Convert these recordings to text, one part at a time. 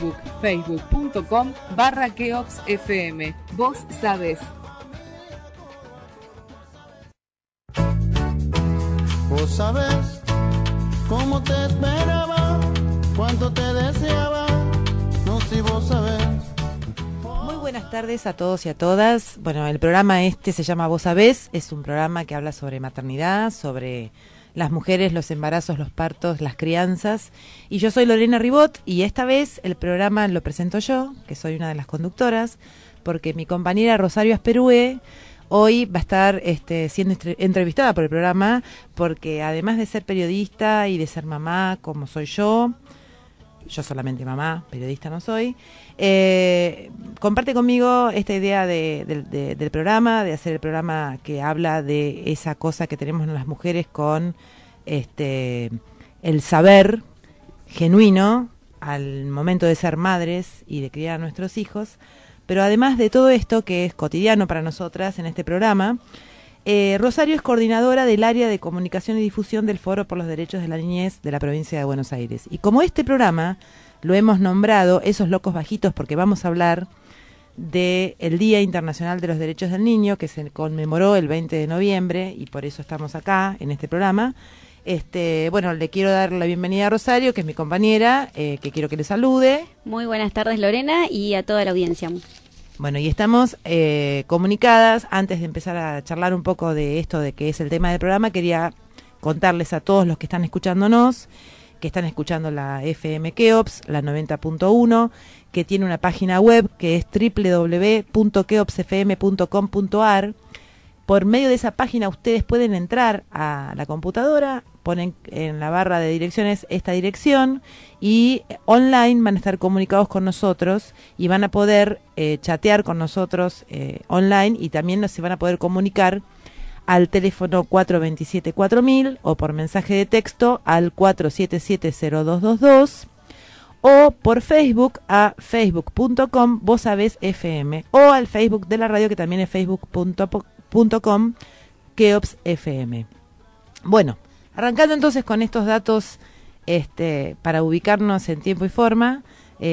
Facebook, facebook.com/KeopsFM. Vos sabés. Vos sabés cómo te esperaba, cuánto te deseaba, no si vos sabés. Muy buenas tardes a todos y a todas. Bueno, el programa se llama Vos sabés, es un programa que habla sobre maternidad, sobre las mujeres, los embarazos, los partos, las crianzas. Y yo soy Lorena Ribot y esta vez el programa lo presento yo, que soy una de las conductoras, porque mi compañera Rosario Asperúe hoy va a estar siendo entrevistada por el programa, porque además de ser periodista y de ser mamá, como soy yo solamente mamá, periodista no soy, comparte conmigo esta idea del programa, de hacer el programa que habla de esa cosa que tenemos las mujeres con el saber genuino al momento de ser madres y de criar a nuestros hijos. Pero además de todo esto, que es cotidiano para nosotras en este programa, Rosario es coordinadora del área de comunicación y difusión del Foro por los Derechos de la Niñez de la provincia de Buenos Aires. Y como este programa lo hemos nombrado Esos Locos Bajitos, porque vamos a hablar del Día Internacional de los Derechos del Niño, que se conmemoró el 20 de noviembre, y por eso estamos acá en este programa. Bueno, le quiero dar la bienvenida a Rosario, que es mi compañera, que quiero que le salude. Muy buenas tardes, Lorena, y a toda la audiencia. Bueno, y estamos comunicadas. Antes de empezar a charlar un poco de esto, de que es el tema del programa, quería contarles a todos los que están escuchándonos, que están escuchando la FM Keops, la 90.1, que tiene una página web que es www.keopsfm.com.ar. Por medio de esa página ustedes pueden entrar a la computadora, ponen en la barra de direcciones esta dirección y online van a estar comunicados con nosotros y van a poder chatear con nosotros online, y también se van a poder comunicar al teléfono 427-4000 o por mensaje de texto al 477-0222 o por Facebook a facebook.com Vos Sabés FM o al Facebook de la radio, que también es facebook.com KeopsFM. Bueno, arrancando entonces con estos datos para ubicarnos en tiempo y forma,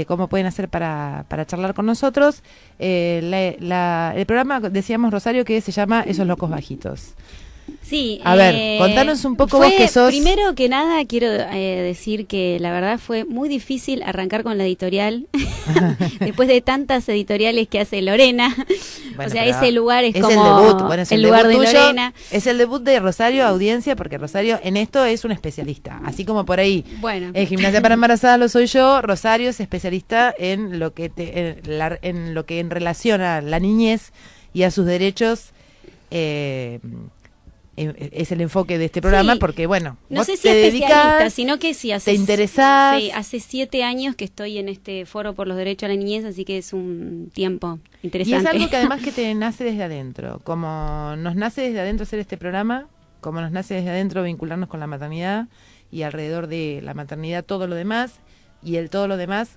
cómo pueden hacer para charlar con nosotros. El programa, decíamos, Rosario, que se llama Esos Locos Bajitos. Sí. A ver, contanos un poco vos que sos... Primero que nada, quiero decir que la verdad fue muy difícil arrancar con la editorial, después de tantas editoriales que hace Lorena. Bueno, o sea, ese lugar es como el debut. Bueno, es el lugar debut de tuyo, Lorena. Es el debut de Rosario, audiencia, porque Rosario en esto es un especialista. Así como por ahí, bueno, en gimnasia para embarazadas lo soy yo, Rosario es especialista en lo que en relación a la niñez y a sus derechos. Es el enfoque de este programa, sí, porque bueno, no sé si especialista, sino que sí, te interesás. Sí, hace 7 años que estoy en este foro por los derechos a la niñez, así que es un tiempo interesante. Y es algo que además que te nace desde adentro, como nos nace desde adentro hacer este programa, como nos nace desde adentro vincularnos con la maternidad y alrededor de la maternidad todo lo demás. Y todo lo demás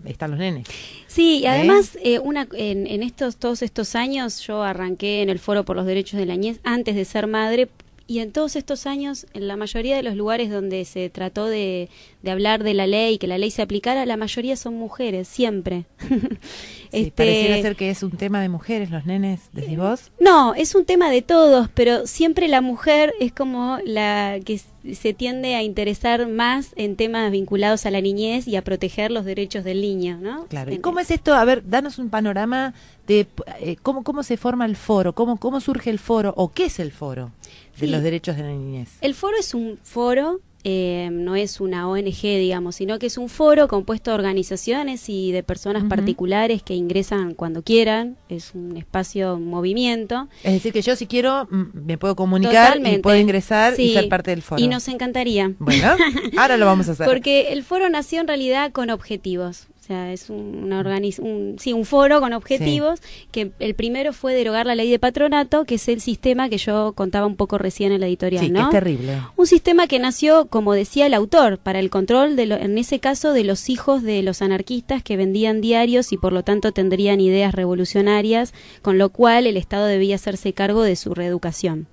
están los nenes. Sí, y además en todos estos años yo arranqué en el Foro por los Derechos de la Niñez antes de ser madre, y en todos estos años, en la mayoría de los lugares donde se trató de hablar de la ley, que la ley se aplicara, la mayoría son mujeres, siempre. Sí, pareciera ser que es un tema de mujeres, los nenes, ¿decís vos? No, es un tema de todos, pero siempre la mujer es como la que se tiende a interesar más en temas vinculados a la niñez y a proteger los derechos del niño, ¿no? Claro. ¿Y cómo es esto? A ver, danos un panorama de cómo se forma el foro, cómo surge el foro, o qué es el foro de los derechos de la niñez. El foro es un foro, no es una ONG, digamos, sino que es un foro compuesto de organizaciones y de personas particulares que ingresan cuando quieran. Es un espacio, un movimiento. Es decir, que yo si quiero me puedo comunicar. Totalmente. Y puedo ingresar, sí, y ser parte del foro. Y nos encantaría. Bueno, ahora lo vamos a hacer. Porque el foro nació en realidad con objetivos. O sea, es un foro con objetivos, sí, que el primero fue derogar la ley de patronato, que es el sistema que yo contaba un poco recién en la editorial, sí, ¿no? Es terrible. Un sistema que nació, como decía el autor, para el control, en ese caso, de los hijos de los anarquistas que vendían diarios y por lo tanto tendrían ideas revolucionarias, con lo cual el Estado debía hacerse cargo de su reeducación.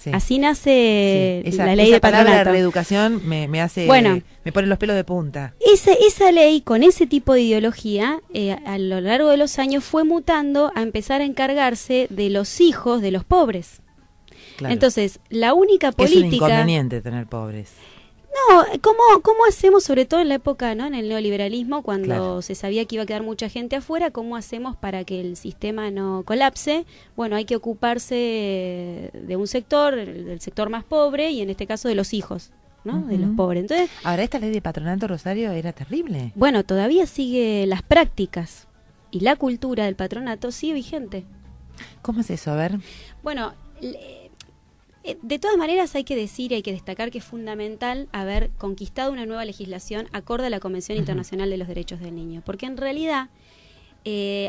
Sí. Así nace Sí. Esa, la ley esa de palabra patronato. reeducación me hace, Bueno. me pone los pelos de punta. Esa ley, con ese tipo de ideología, a lo largo de los años fue mutando a empezar a encargarse de los hijos de los pobres. Claro. Entonces, la única Que es un política... inconveniente tener pobres. No, ¿cómo hacemos, sobre todo en la época, ¿no? En el neoliberalismo, cuando Claro. se sabía que iba a quedar mucha gente afuera, cómo hacemos para que el sistema no colapse? Bueno, hay que ocuparse de un sector, del sector más pobre, y en este caso de los hijos, ¿no? De los Ujú. pobres. Entonces, Ahora, esta ley de patronato, Rosario, era terrible. bueno, todavía sigue las prácticas y la cultura del patronato sigue vigente. ¿Cómo es eso? A ver. Bueno, de todas maneras hay que decir y hay que destacar que es fundamental haber conquistado una nueva legislación acorde a la Convención Internacional de los Derechos del Niño, porque en realidad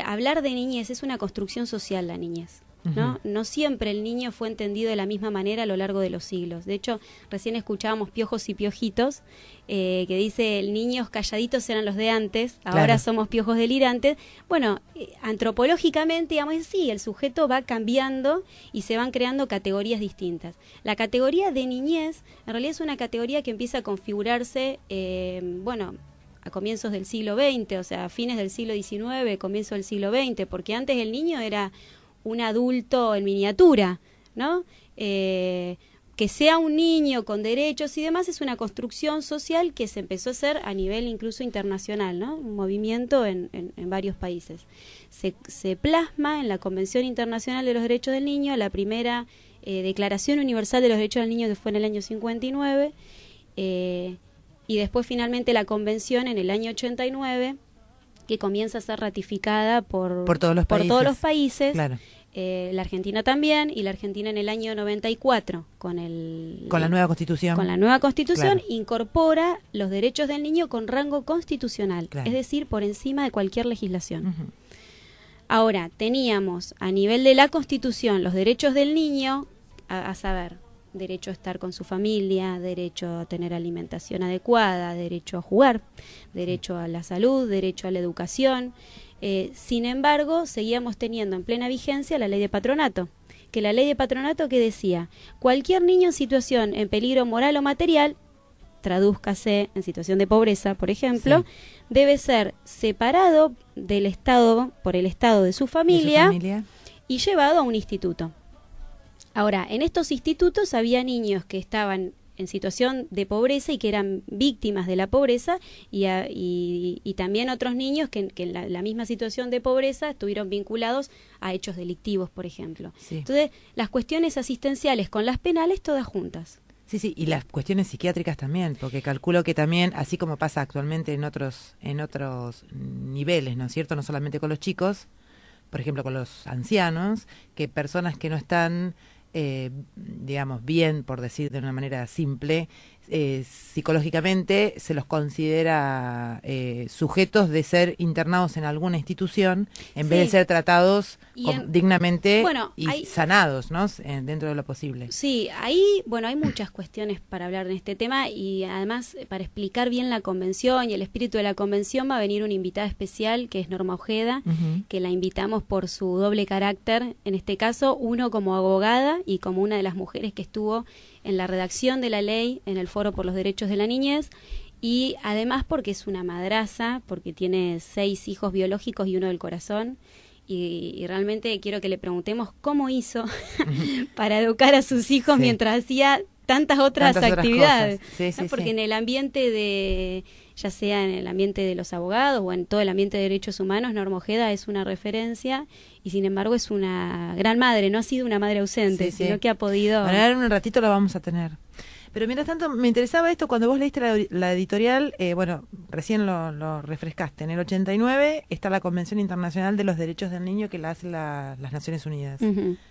hablar de niñez es una construcción social, la niñez. ¿No? No siempre el niño fue entendido de la misma manera a lo largo de los siglos. De hecho, recién escuchábamos Piojos y Piojitos, que dice, niños calladitos eran los de antes, ahora Claro. somos piojos delirantes. Bueno, antropológicamente, digamos, sí, el sujeto va cambiando y se van creando categorías distintas. La categoría de niñez, en realidad es una categoría que empieza a configurarse, a comienzos del siglo XX, o sea, a fines del siglo XIX, comienzo del siglo XX, porque antes el niño era un adulto en miniatura, ¿no? Que sea un niño con derechos y demás es una construcción social que se empezó a hacer a nivel incluso internacional, ¿no? Un movimiento en varios países. Se plasma en la Convención Internacional de los Derechos del Niño, la primera Declaración Universal de los Derechos del Niño, que fue en el año 59, y después finalmente la Convención en el año 89, que comienza a ser ratificada por todos los países. todos los países. Claro. La Argentina también, y la Argentina en el año 94, con la nueva Constitución. Con la nueva Constitución, Claro. incorpora los derechos del niño con rango constitucional, Claro. es decir, por encima de cualquier legislación. Ujú. Ahora, teníamos a nivel de la Constitución los derechos del niño, a saber, derecho a estar con su familia, derecho a tener alimentación adecuada, derecho a jugar, derecho a la salud, derecho a la educación. Sin embargo, seguíamos teniendo en plena vigencia la ley de patronato, que la ley de patronato que decía, cualquier niño en situación en peligro moral o material, tradúzcase en situación de pobreza, por ejemplo, Sí. debe ser separado del Estado, por el Estado de su familia, y llevado a un instituto. Ahora, en estos institutos había niños que estaban en situación de pobreza y que eran víctimas de la pobreza, y también otros niños que en la misma situación de pobreza estuvieron vinculados a hechos delictivos, por ejemplo. Sí. Entonces, las cuestiones asistenciales con las penales todas juntas. Sí, sí, y las cuestiones psiquiátricas también, porque calculo que también, así como pasa actualmente en otros niveles, ¿no es cierto? No solamente con los chicos, por ejemplo con los ancianos, que personas que no están, digamos, bien, por decir de una manera simple, psicológicamente se los considera sujetos de ser internados en alguna institución en vez de ser tratados dignamente y sanados, ¿no? Dentro de lo posible. Sí, ahí, bueno, hay muchas cuestiones para hablar de este tema, y además para explicar bien la convención y el espíritu de la convención va a venir una invitada especial que es Norma Ojeda, que la invitamos por su doble carácter, en este caso, uno como abogada y como una de las mujeres que estuvo en la redacción de la ley en el Foro por los Derechos de la Niñez, y además porque es una madraza, porque tiene 6 hijos biológicos y uno del corazón, y realmente quiero que le preguntemos cómo hizo para educar a sus hijos mientras hacía tantas otras actividades. ¿No? Porque en el ambiente ya sea en el ambiente de los abogados o en todo el ambiente de derechos humanos, Norma Ojeda es una referencia, y sin embargo es una gran madre, no ha sido una madre ausente, sino que ha podido... Bueno, ahora en un ratito lo vamos a tener. Pero mientras tanto, me interesaba esto, cuando vos leíste la editorial, recién lo refrescaste, en el 89 está la Convención Internacional de los Derechos del Niño, que la hace las Naciones Unidas.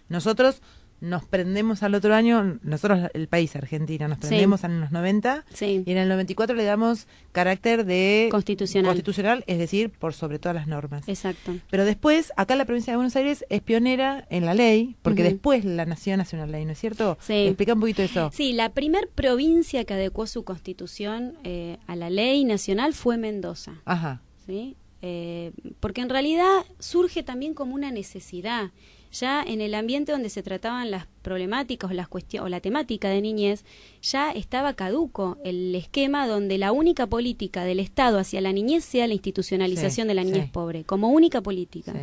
Nosotros nos prendemos al otro año, nosotros el país, Argentina, nos prendemos en los 90 y en el 94 le damos carácter de constitucional, es decir, por sobre todas las normas. Exacto. Pero después, acá la provincia de Buenos Aires es pionera en la ley, porque después la nación hace una ley, ¿no es cierto? Sí. Explica un poquito eso. Sí, la primer provincia que adecuó su constitución a la ley nacional fue Mendoza. Ajá. ¿Sí? Porque en realidad surge también como una necesidad. ya en el ambiente donde se trataban las problemáticas o las cuestiones o la temática de niñez, ya estaba caduco el esquema donde la única política del Estado hacia la niñez sea la institucionalización de la niñez pobre, como única política,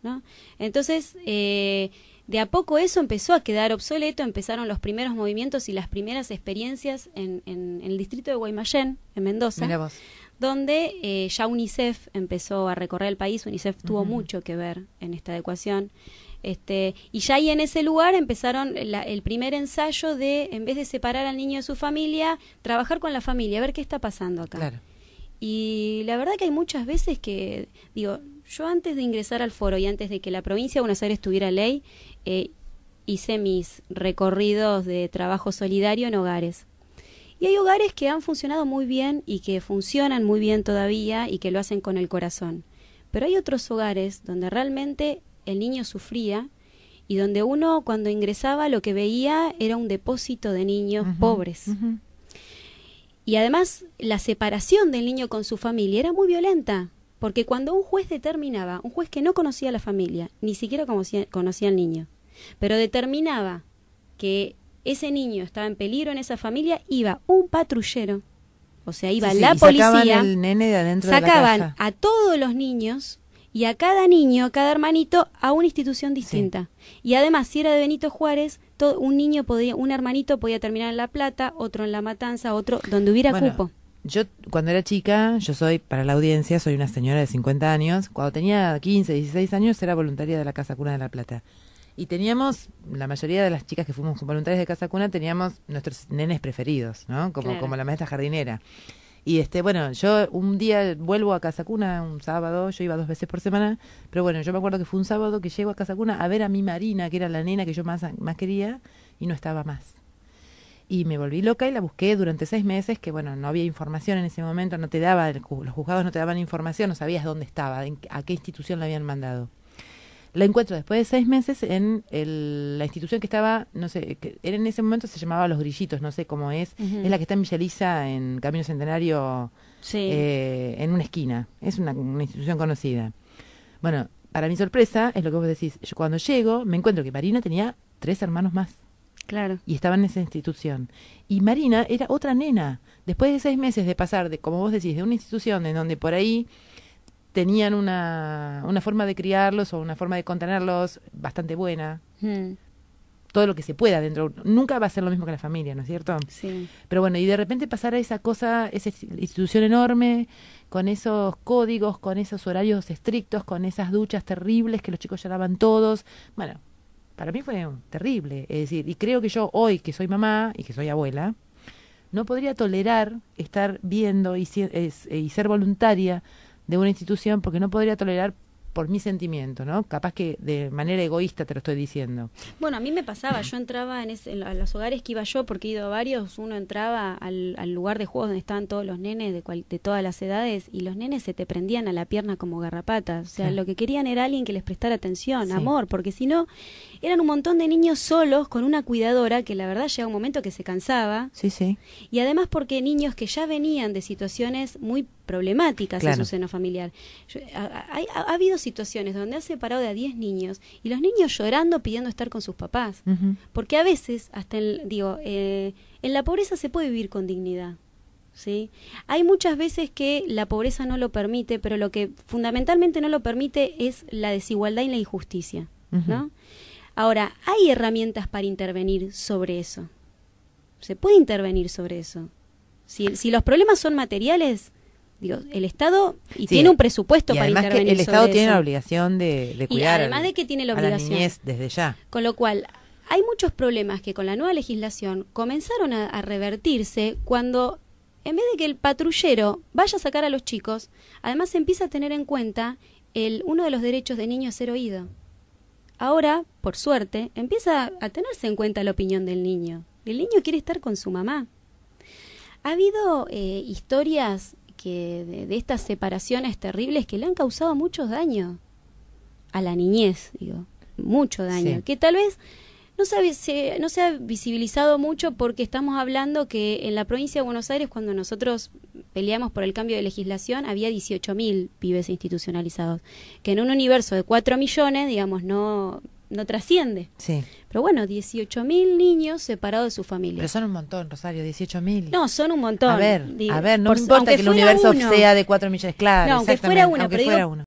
¿no? Entonces, de a poco eso empezó a quedar obsoleto, empezaron los primeros movimientos y las primeras experiencias en el distrito de Guaymallén, en Mendoza, donde ya UNICEF empezó a recorrer el país. UNICEF tuvo mucho que ver en esta adecuación. Y ya ahí en ese lugar empezaron el primer ensayo de, en vez de separar al niño de su familia, trabajar con la familia, a ver qué está pasando acá. Claro. Y la verdad que hay muchas veces que, digo, yo antes de ingresar al foro y antes de que la provincia de Buenos Aires tuviera ley, hice mis recorridos de trabajo solidario en hogares. Y hay hogares que han funcionado muy bien y que funcionan muy bien todavía y que lo hacen con el corazón. Pero hay otros hogares donde realmente el niño sufría y donde uno cuando ingresaba lo que veía era un depósito de niños pobres. Y además la separación del niño con su familia era muy violenta, porque cuando un juez determinaba, un juez que no conocía a la familia, ni siquiera conocía al niño, pero determinaba que ese niño estaba en peligro en esa familia, iba un patrullero, o sea, iba la policía, sacaban el nene de adentro sacaban de la casa. A todos los niños y a cada niño, a cada hermanito, a una institución distinta. Y además, si era de Benito Juárez, un hermanito podía terminar en La Plata, otro en La Matanza, otro donde hubiera cupo. Yo, cuando era chica, para la audiencia, soy una señora de 50 años. Cuando tenía 15, 16 años, era voluntaria de la Casa Cuna de La Plata. Y teníamos, la mayoría de las chicas que fuimos voluntarias de Casa Cuna, teníamos nuestros nenes preferidos, ¿no? Como la maestra jardinera. Y bueno, yo un día vuelvo a Casa Cuna, un sábado, yo iba 2 veces por semana, pero bueno, yo me acuerdo que fue un sábado que llego a Casa Cuna a ver a mi Marina, que era la nena que yo más quería, y no estaba más. Y me volví loca y la busqué durante 6 meses, que bueno, no había información en ese momento, los juzgados no te daban información, no sabías dónde estaba, a qué institución la habían mandado. La encuentro después de 6 meses en la institución que estaba, no sé, que en ese momento se llamaba Los Grillitos, no sé cómo es, es la que está en Villa Elisa, en Camino Centenario, en una esquina, es una institución conocida. Bueno, para mi sorpresa, es lo que vos decís, yo cuando llego me encuentro que Marina tenía 3 hermanos más. Claro. Y estaba en esa institución. Y Marina era otra nena. Después de 6 meses de pasar, como vos decís, de una institución en donde por ahí tenían una forma de criarlos o una forma de contenerlos bastante buena. Todo lo que se pueda dentro. Nunca va a ser lo mismo que la familia, ¿no es cierto? Sí. Pero bueno, y de repente pasar a esa cosa, esa institución enorme, con esos códigos, con esos horarios estrictos, con esas duchas terribles que los chicos lloraban todos. Bueno, para mí fue terrible. Es decir, y creo que yo hoy, que soy mamá y que soy abuela, no podría tolerar estar viendo y ser voluntaria de una institución, porque no podría tolerar por mi sentimiento, ¿no? Capaz que de manera egoísta te lo estoy diciendo. Bueno, a mí me pasaba, yo entraba en los hogares que iba yo, porque he ido a varios, uno entraba al lugar de juegos donde estaban todos los nenes de todas las edades, y los nenes se te prendían a la pierna como garrapatas. O sea, lo que querían era alguien que les prestara atención, amor, porque si no, eran un montón de niños solos con una cuidadora que la verdad llega un momento que se cansaba. Sí. Y además porque niños que ya venían de situaciones muy problemáticas en su seno familiar. Ha habido situaciones donde ha separado de a 10 niños y los niños llorando pidiendo estar con sus papás. Porque a veces, hasta en la pobreza se puede vivir con dignidad. ¿Sí? Hay muchas veces que la pobreza no lo permite, pero lo que fundamentalmente no lo permite es la desigualdad y la injusticia, ¿no? Ahora, hay herramientas para intervenir sobre eso. Se puede intervenir sobre eso. Si los problemas son materiales, el Estado tiene un presupuesto para intervenir sobre eso. El Estado tiene la obligación de cuidar. Y además de que tiene la obligación. A la niñez desde ya. Con lo cual, hay muchos problemas que con la nueva legislación comenzaron a revertirse cuando, en vez de que el patrullero vaya a sacar a los chicos, además se empieza a tener en cuenta uno de los derechos de niño es ser oído. Ahora, por suerte, empieza a tenerse en cuenta la opinión del niño. El niño quiere estar con su mamá. Ha habido historias de estas separaciones terribles que le han causado muchos daños a la niñez, mucho daño, que tal vez no se ha visibilizado mucho porque estamos hablando que en la provincia de Buenos Aires, cuando nosotros peleamos por el cambio de legislación, había 18.000 pibes institucionalizados, que en un universo de 4 millones, no trasciende. Sí. Pero bueno, 18.000 niños separados de su familia. Pero son un montón, Rosario, 18.000. No, son un montón. A ver, no me por- importa aunque que el fuera universo uno. sea de 4 millones, claro, No, aunque exactamente, fuera uno, aunque pero fuera digo, uno.